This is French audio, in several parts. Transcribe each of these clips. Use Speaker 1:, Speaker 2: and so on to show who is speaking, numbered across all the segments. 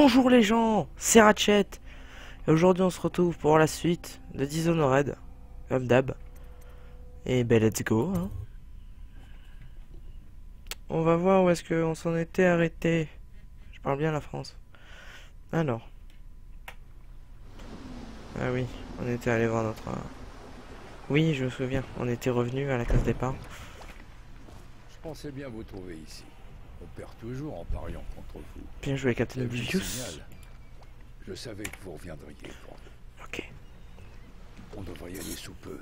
Speaker 1: Bonjour les gens, c'est Ratchet. Et aujourd'hui on se retrouve pour la suite de Dishonored, comme d'hab. Et ben let's go hein. On va voir où est-ce qu'on s'en était arrêté. Je parle bien la France. Alors. Ah oui, on était allé voir notre... Oui, je me souviens, on était revenu à la case départ.
Speaker 2: Je pensais bien vous trouver ici. On perd toujours en pariant contre vous.
Speaker 1: Bien joué Captain
Speaker 2: T'as vu le
Speaker 1: Oblivious.
Speaker 2: signal? Je savais que vous reviendriez pour nous.
Speaker 1: Ok.
Speaker 2: On devrait y aller sous peu.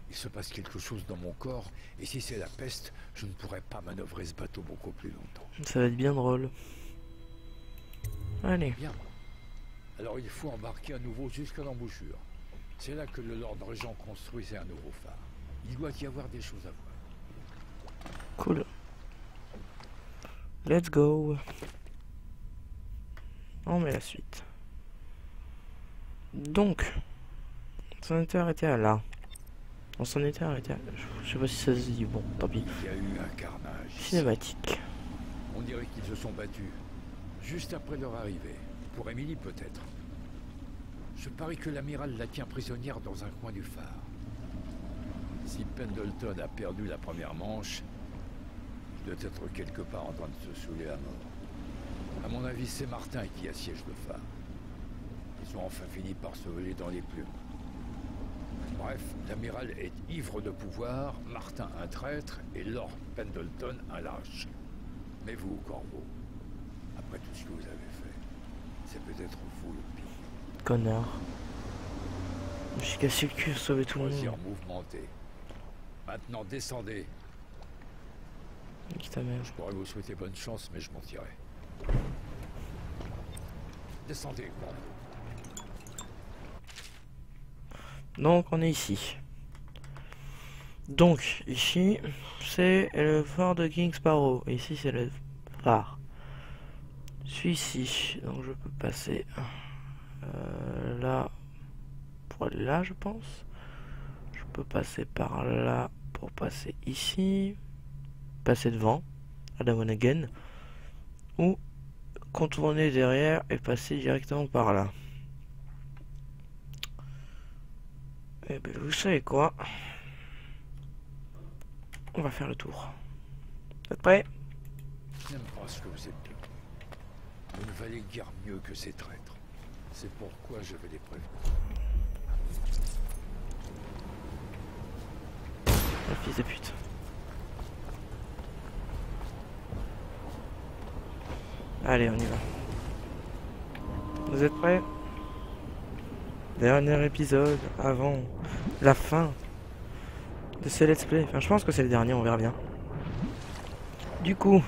Speaker 2: Il se passe quelque chose dans mon corps, et si c'est la peste, je ne pourrai pas manœuvrer ce bateau beaucoup plus longtemps.
Speaker 1: Ça va être bien drôle. Allez.
Speaker 2: Bien. Alors il faut embarquer à nouveau jusqu'à l'embouchure. C'est là que le Lord Régent construisait un nouveau phare. Il doit y avoir des choses à voir.
Speaker 1: Cool. Let's go. On met la suite. Donc, on s'en était arrêté à là. On s'en était arrêté à... Je sais pas si ça se dit, bon, tant pis.
Speaker 2: Il y a eu un carnage.
Speaker 1: Cinématique.
Speaker 2: On dirait qu'ils se sont battus. Juste après leur arrivée. Pour Emily peut-être. Je parie que l'amiral la tient prisonnière dans un coin du phare. Si Pendleton a perdu la première manche, il doit être quelque part en train de se saouler à mort. À mon avis, c'est Martin qui assiège le phare. Ils ont enfin fini par se voler dans les plumes. Bref, l'amiral est ivre de pouvoir, Martin un traître et Lord Pendleton un lâche. Mais vous, Corbeau, après tout ce que vous avez fait, c'est peut-être vous le pire.
Speaker 1: Connard. Je me suis cassé le cul à sauver tout le
Speaker 2: Croisière
Speaker 1: monde.
Speaker 2: mouvementée. Maintenant, descendez.
Speaker 1: Nique ta mère.
Speaker 2: Je pourrais vous souhaiter bonne chance, mais je m'en tirerai. Descendez, Corbeau.
Speaker 1: Donc on est ici. Donc ici c'est le phare de King Sparrow. Et ici c'est le phare. Je suis ici. Donc je peux passer là pour aller là je pense. Je peux passer par là pour passer ici. Passer devant. À la one again. Ou contourner derrière et passer directement par là. Et ben vous savez quoi? On va faire le tour. Vous êtes prêts?
Speaker 2: Je n'aime pas ce que vous êtes devenus. Vous ne valez guère mieux que ces traîtres. C'est pourquoi je vais les prévenir.
Speaker 1: Oh, fils de pute. Allez, on y va. Vous êtes prêts? Dernier épisode avant la fin de ce let's play. Enfin, je pense que c'est le dernier, on verra bien. Du coup,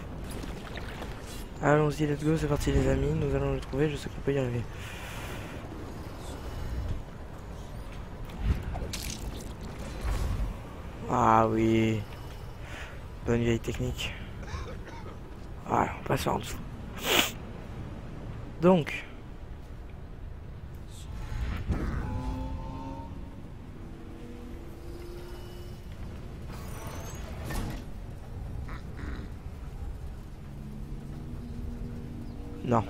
Speaker 1: allons-y, let's go, c'est parti les amis. Nous allons le trouver, je sais qu'on peut y arriver. Ah oui. Bonne vieille technique. Voilà, on passe en dessous. Donc. Non.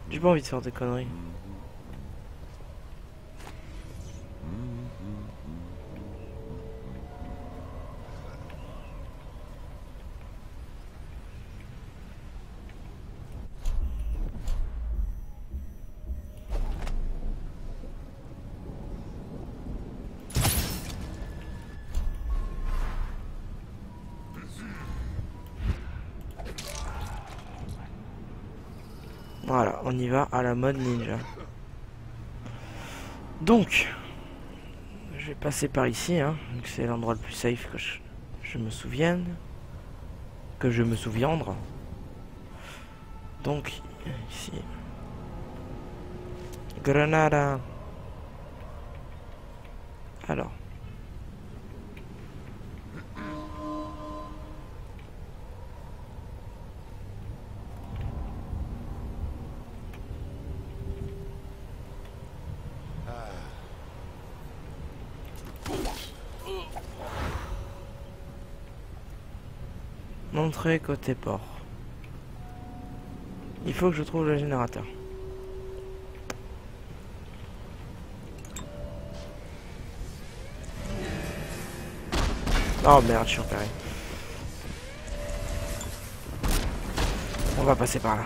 Speaker 1: J'ai pas envie de faire des conneries. Voilà, on y va à la mode ninja. Donc, je vais passer par ici, hein. C'est l'endroit le plus safe que je me souvienne. Que je me souviendre. Donc, ici. Grenada. Alors. Entrée côté port. Il faut que je trouve le générateur. Oh merde, je suis repéré. On va passer par là.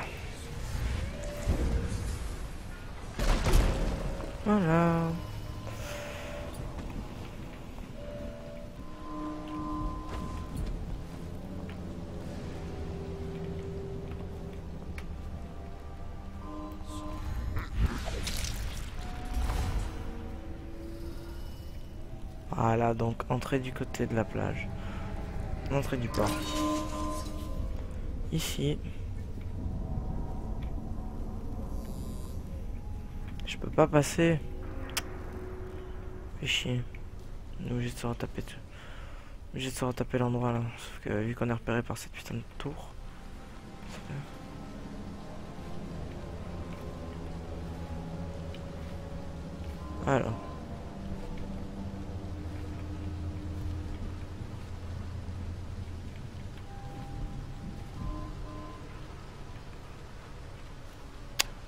Speaker 1: Voilà. Voilà, donc entrée du côté de la plage. Entrée du port. Ici. Je peux pas passer. Fais chier. On est obligé de se retaper tout. Obligé de se retaper l'endroit là. Sauf que vu qu'on est repéré par cette putain de tour. Alors.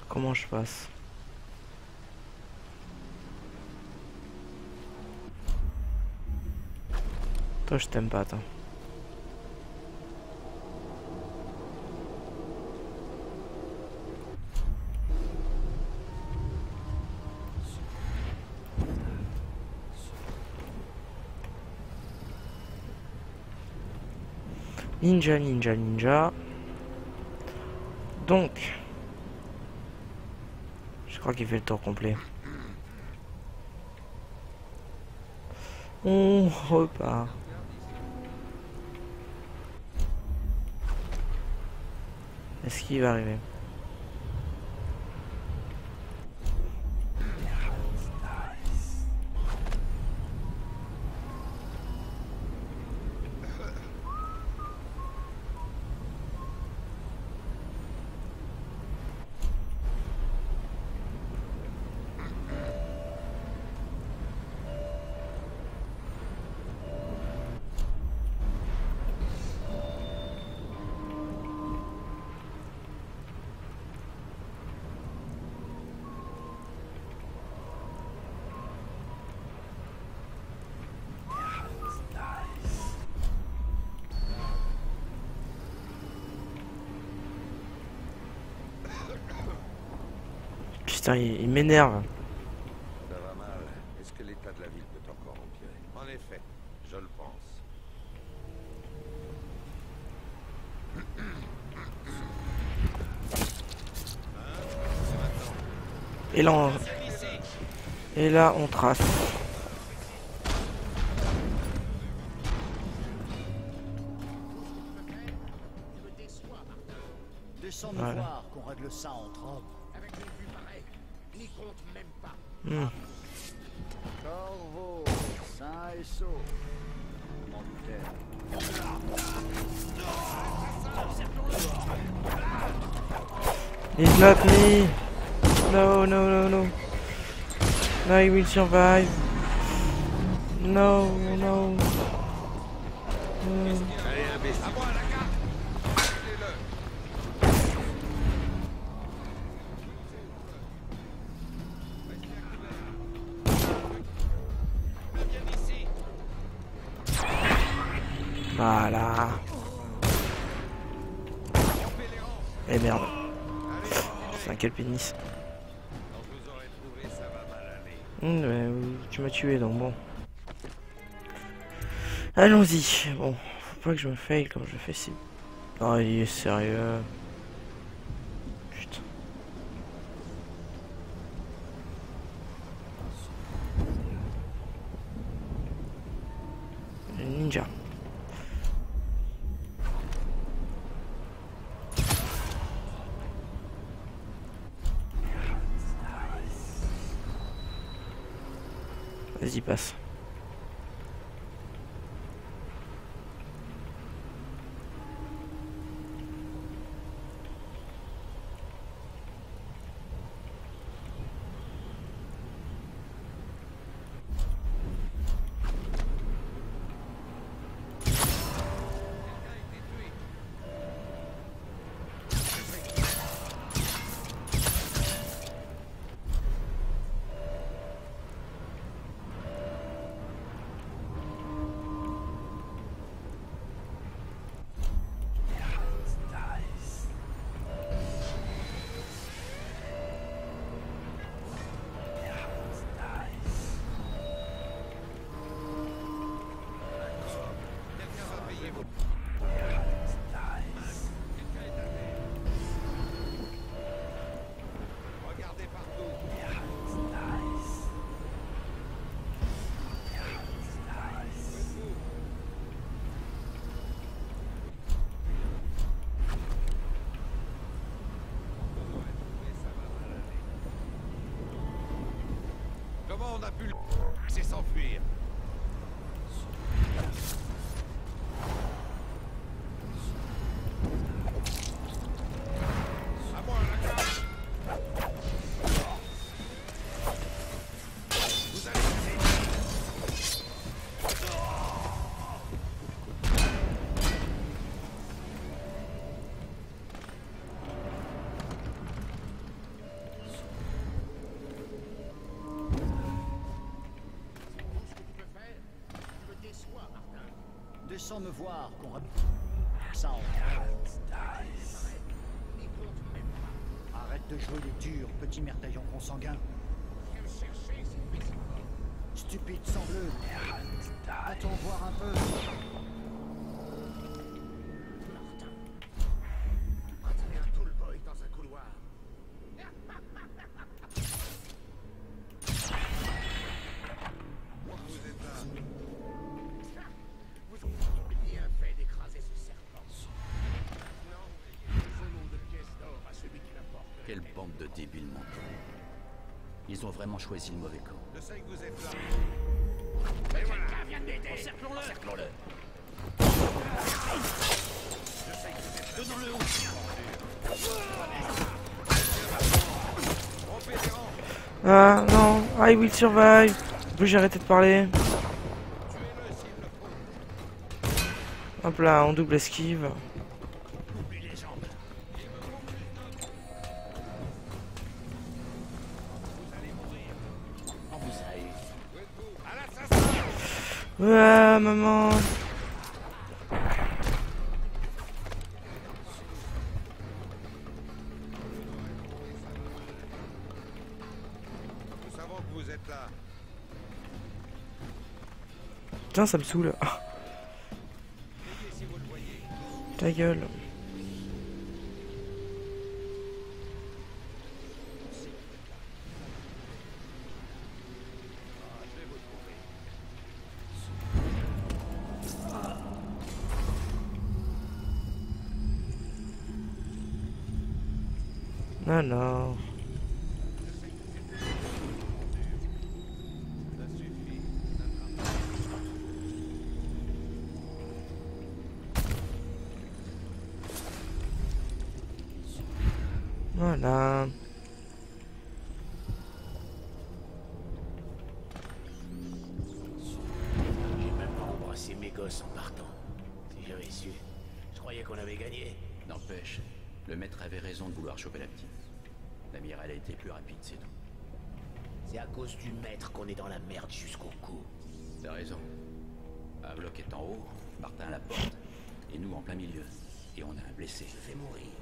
Speaker 1: Comment je passe? Toi je t'aime pas toi. Ninja, ninja, ninja. Donc, je crois qu'il fait le tour complet. On repart. Est-ce qu'il va arriver? Putain, il m'énerve.
Speaker 3: Ça va mal. Est-ce que l'état de la ville peut encore empirer? En effet, je le pense.
Speaker 1: Et là, on trace.
Speaker 4: Descends me voir qu'on règle ça entre hommes.
Speaker 2: Avec une vue pareille, n'y compte même pas.
Speaker 4: Corvo, sain et sauf. M'en doutais.
Speaker 1: It's not me. No, no, no, no. No, I will survive. No, no.
Speaker 3: Allez, imbécile. À moi, la carte.
Speaker 1: Voilà. Et merde. C'est un quel pénis.
Speaker 3: Quand je vous aurai trouvé, ça va mal aller.
Speaker 1: Tu m'as tué donc bon. Allons-y. Bon, faut pas que je me faille comme je fais si. Oh, il est sérieux. Putain. Ninja. Vas-y, passe.
Speaker 3: Comment on a pu le laisser s'enfuir? À moi, la cage. Vous allez
Speaker 4: Descends me voir, qu'on ça en Arrête de jouer les durs, petit mertaillon consanguin. Stupide sang bleu. Attends voir un peu.
Speaker 3: Martin, un tall boy dans un couloir. Vous êtes là. Vous avez bien fait d'écraser ce serpent. Non, faisons de pièces d'or à celui qui la porte.
Speaker 5: Quelle bande de débiles mentaux. Ils ont vraiment choisi le mauvais camp.
Speaker 3: Je sais que vous êtes là.
Speaker 4: Mais voilà, vient de m'aider. Encerclons-le.
Speaker 5: Encerclons-le.
Speaker 3: Je sais que vous êtes là.
Speaker 4: Donnons-le au chien.
Speaker 3: Rompez les rangs.
Speaker 1: Ah non, I will survive. En plus j'ai arrêté de parler.
Speaker 3: Tuez-le s'il le faut.
Speaker 1: Hop là, on double esquive.
Speaker 4: Oublie les jambes. On vous a eu.
Speaker 3: À l'assassin.
Speaker 1: Ouais, maman.
Speaker 3: Nous savons que vous êtes là.
Speaker 1: Putain, ça me saoule. Ah,
Speaker 3: Veillez si vous le voyez.
Speaker 1: ta gueule.
Speaker 3: Je vais vous trouver.
Speaker 1: Non, non.
Speaker 3: Ça suffit.
Speaker 1: Voilà.
Speaker 6: J'ai même pas embrassé mes gosses en partant. Si j'avais su, je croyais qu'on avait gagné.
Speaker 5: N'empêche, le maître avait raison de vouloir choper la petite. L'amiral a été plus rapide, c'est tout.
Speaker 6: C'est à cause du maître qu'on est dans la merde jusqu'au cou.
Speaker 5: T'as raison. Havlock est en haut, Martin à la porte, et nous en plein milieu. Et on a un blessé.
Speaker 6: Je vais mourir.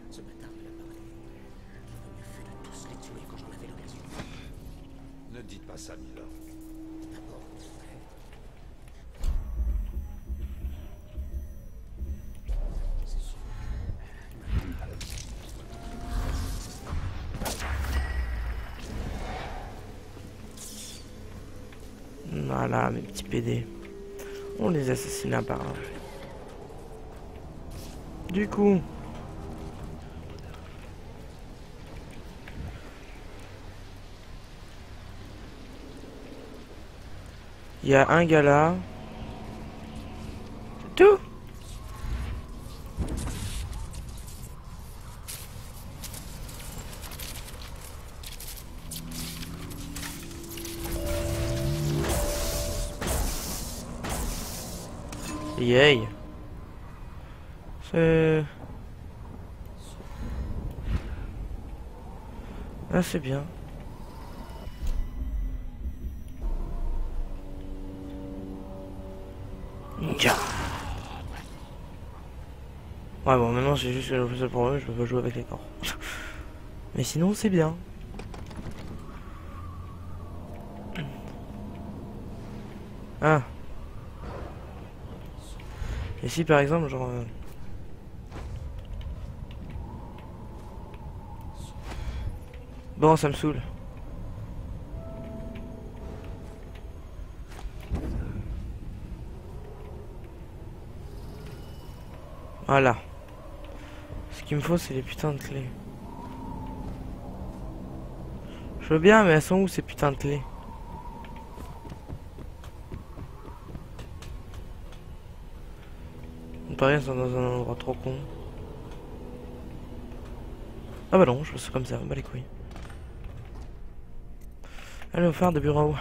Speaker 6: Ce bâtard de la parole. J'aurais mieux fait de tous les tuer quand j'en avais l'occasion.
Speaker 3: Ne dites pas ça, Milord.
Speaker 6: D'abord,
Speaker 1: Voilà, mes petits PD. On les assassine un par un. Du coup... il y a un gars là. C'est tout. Yay. C'est... ah, c'est bien. Ja. Ouais, bon, maintenant c'est juste que le seul problème, je peux pas jouer avec les corps. Mais sinon, c'est bien. Ah. Et si par exemple, genre... bon, ça me saoule. Voilà. Ce qu'il me faut, c'est les putains de clés. Je veux bien, mais elles sont où ces putains de clés? Il paraît qu'elles sont dans un endroit trop con. Ah bah non, je fais comme ça, bah les couilles. Allez au phare de bureau.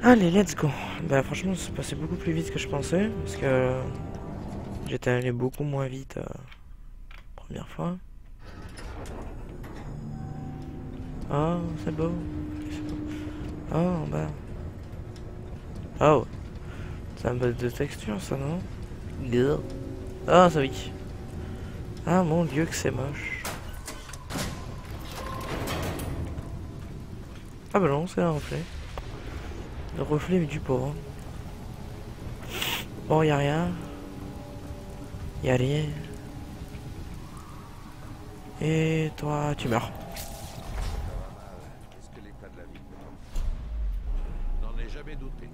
Speaker 1: Allez, let's go. Bah franchement, c'est passé beaucoup plus vite que je pensais, parce que j'étais allé beaucoup moins vite première fois. Oh, c'est beau. Oh, en bas. Oh. C'est un peu de texture, ça, non? Ah, ça oui. Ah, mon dieu, que c'est moche. Ah bah non, c'est un reflet. Le reflet du pauvre. Bon, y'a rien. Y'a rien. Et toi, tu meurs.
Speaker 3: Qu'est-ce que l'état de la vie? N'en ai jamais douté.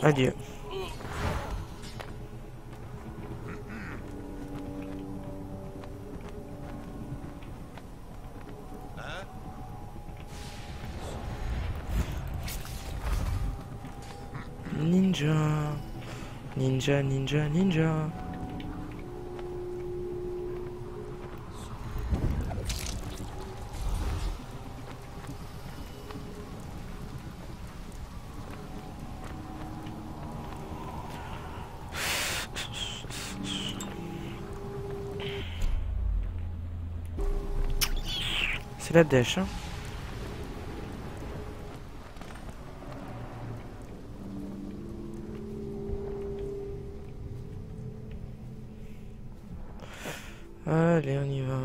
Speaker 1: Adieu. Ninja. Ninja, ninja, ninja. C'est la dèche, hein. Allez, on y va.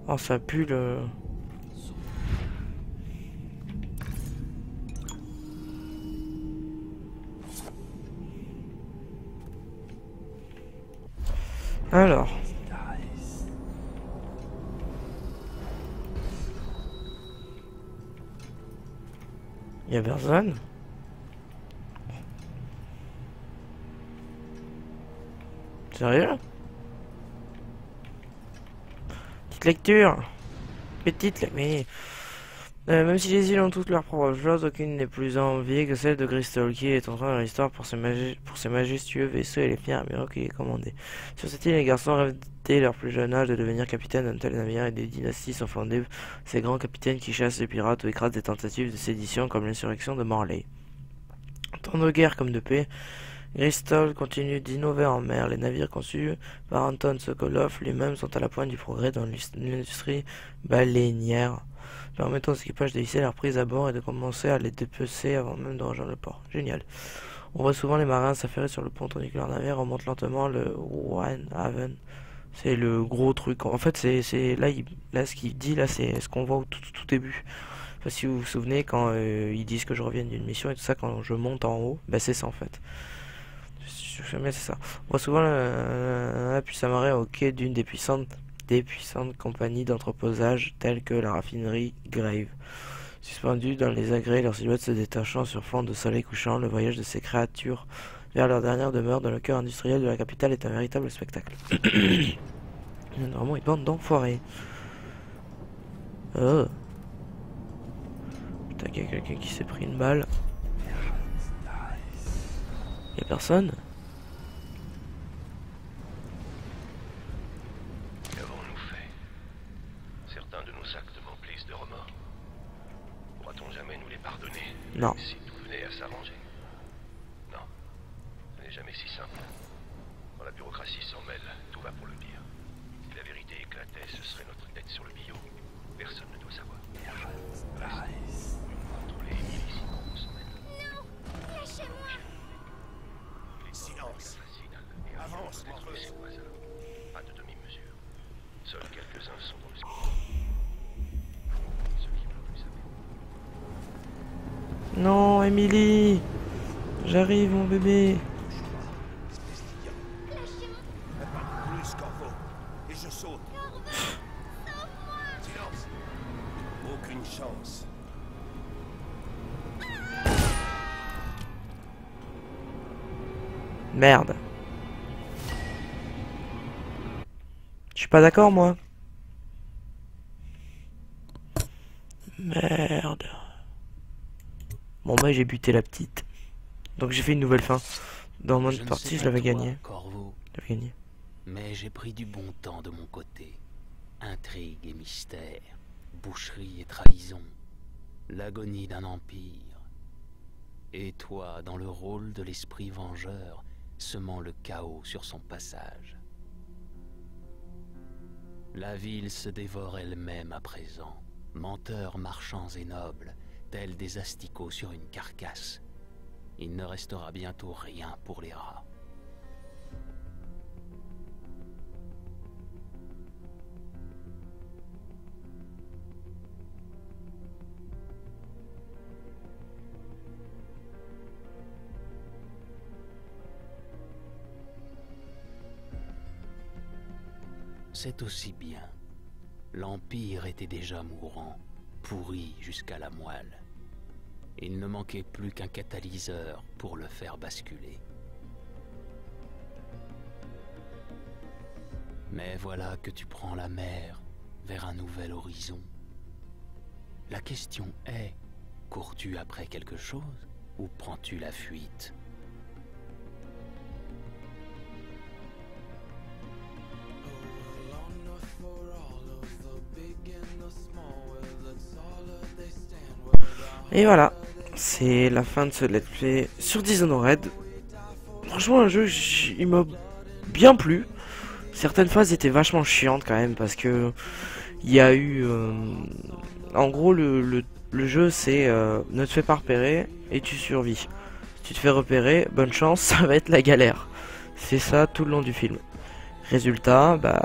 Speaker 1: Oh, ça pue le... Alors. Y'a personne. Sérieux? Petite lecture. Mais... même si les îles ont toutes leurs propres choses, aucune n'est plus enviée que celle de Crystal, qui est en train de l'histoire pour ses majestueux vaisseaux et les pierres amiraux qui les commandaient. Sur cette île, les garçons rêvent dès leur plus jeune âge de devenir capitaine d'un tel navire, et des dynasties sont fondées. Ces grands capitaines qui chassent les pirates ou écrasent des tentatives de sédition comme l'insurrection de Morley. Tant de guerre comme de paix, Crystal continue d'innover en mer. Les navires conçus par Anton Sokolov lui-même sont à la pointe du progrès dans l'industrie baleinière, permettant aux équipages d'évisser leur prise à bord et de commencer à les dépecer avant même de rejoindre le port. Génial. On voit souvent les marins s'affairer sur le pont tandis que leur navire remonte lentement le Rheinhaven. C'est le gros truc. En fait, c'est là ce qu'il dit là, c'est ce qu'on voit au tout début. Enfin, si vous vous souvenez, quand ils disent que je revienne d'une mission et tout ça, quand je monte en haut, bah c'est ça en fait. C'est ça. On voit souvent la puissance marée au quai d'une des puissantes compagnies d'entreposage telles que la raffinerie Grave. Suspendus dans les agrès, leurs silhouettes se détachant sur fond de soleil couchant, le voyage de ces créatures vers leur dernière demeure dans le cœur industriel de la capitale est un véritable spectacle. Il y a vraiment une bande d'enfoirés. Oh. Putain, il y a quelqu'un qui s'est pris une balle. Il y a personne.
Speaker 3: Qu'avons-nous fait? Certains de nos actes m'emplissent de remords. Pourra-t-on jamais nous les pardonner?
Speaker 1: Non.
Speaker 3: Si tout venait à s'arranger? Non. Ce n'est jamais si simple. Quand la bureaucratie s'en mêle, tout va pour le pire. Si la vérité éclatait, ce serait notre tête sur le billot. Personne ne doit savoir. Contrôler Emily si on s'en mêle. Silence. Avance, entre ses voisins. Pas de demi-mesure. Seuls quelques-uns sont dans le ceux qui veulent plus savoir.
Speaker 1: Non, Emily. J'arrive, mon bébé.
Speaker 7: Plus Corvo. Et je saute. Silence. Aucune chance.
Speaker 1: Merde. Je suis pas d'accord, moi. Merde. Bon, moi, j'ai buté la petite. Donc, j'ai fait une nouvelle fin. Dans mon autre partie, je l'avais gagné.
Speaker 5: Corvo,
Speaker 1: J'avais gagné.
Speaker 5: mais j'ai pris du bon temps de mon côté. Intrigue et mystère, boucherie et trahison, l'agonie d'un empire. Et toi, dans le rôle de l'esprit vengeur, semant le chaos sur son passage. La ville se dévore elle-même à présent, menteurs marchands et nobles, tels des asticots sur une carcasse. Il ne restera bientôt rien pour les rats. C'est aussi bien. L'Empire était déjà mourant, pourri jusqu'à la moelle. Il ne manquait plus qu'un catalyseur pour le faire basculer. Mais voilà que tu prends la mer vers un nouvel horizon. La question est, cours-tu après quelque chose ou prends-tu la fuite ?
Speaker 1: Et voilà, c'est la fin de ce let's play sur Dishonored. Franchement, un jeu, il m'a bien plu. Certaines phases étaient vachement chiantes quand même parce que il y a eu, en gros, le jeu c'est ne te fais pas repérer et tu survis. Si tu te fais repérer, bonne chance, ça va être la galère. C'est ça tout le long du film. Résultat, bah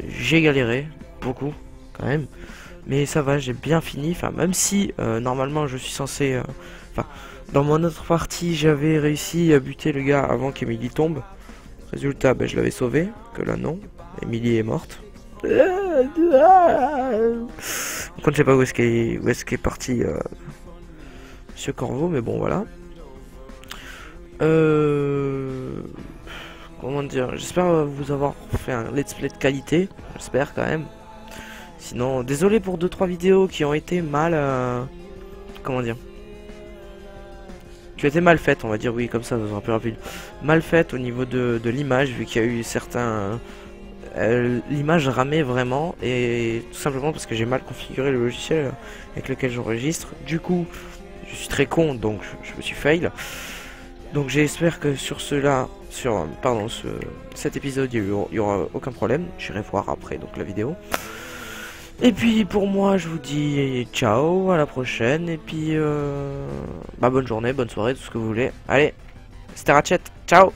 Speaker 1: j'ai galéré beaucoup quand même. Mais ça va, j'ai bien fini, enfin même si normalement je suis censé... Enfin, dans mon autre partie, j'avais réussi à buter le gars avant qu'Emily tombe. Résultat, ben, je l'avais sauvé, que là non, Emily est morte. Donc je sais pas où est-ce qu'est parti Monsieur Corvo, mais bon voilà. Comment dire, j'espère vous avoir fait un let's play de qualité, j'espère quand même. Sinon, désolé pour 2-3 vidéos qui ont été mal... comment dire, qui ont été mal faites, on va dire, oui, comme ça sera plus rapide. Mal faites au niveau de l'image, vu qu'il y a eu certains... l'image ramait vraiment, et tout simplement parce que j'ai mal configuré le logiciel avec lequel j'enregistre. Du coup, je suis très con, donc je me suis fail. Donc j'espère que sur cet épisode, il y aura aucun problème. J'irai voir après donc la vidéo. Et puis pour moi je vous dis ciao, à la prochaine, et puis bonne journée, bonne soirée, tout ce que vous voulez. Allez, c'était Ratchet, ciao.